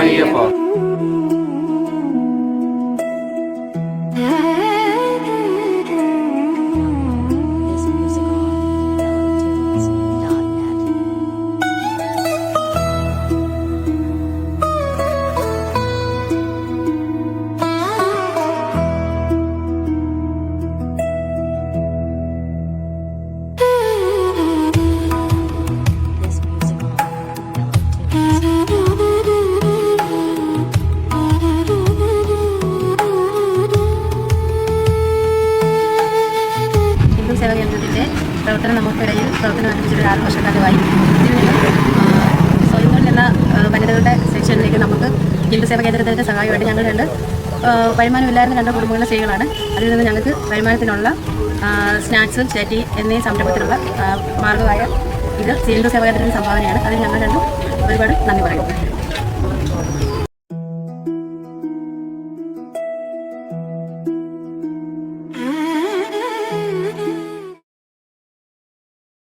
അയ്യപ്പ. സേവാ കേന്ദ്രത്തിൻ്റെ പ്രവർത്തനം നമുക്കിടയിൽ പ്രവർത്തനം ആരംഭിച്ചിട്ട് 6 വർഷക്കാലമായി. സ്വയം തൊഴിൽ എന്ന വനിതകളുടെ സെക്ഷനിലേക്ക് നമുക്ക് ഹിന്ദു സേവാ കേന്ദ്രത്തിൻ്റെ സഹായമായിട്ട് ഞങ്ങൾ 2 വരുമാനമില്ലായിരുന്ന 2 കുടുംബങ്ങളുടെ സ്ത്രീകളാണ്. അതിൽ നിന്ന് ഞങ്ങൾക്ക് വരുമാനത്തിനുള്ള സ്നാക്സും ചേറ്റി എന്നീ സംരംഭത്തിനുള്ള മാർഗ്ഗമായ ഇത് ഹിന്ദു സേവാ കേന്ദ്രത്തിൻ്റെ സംഭാവനയാണ്. അതിൽ ഞങ്ങൾ 2 ഒരുപാട് നന്ദി പറയുന്നു.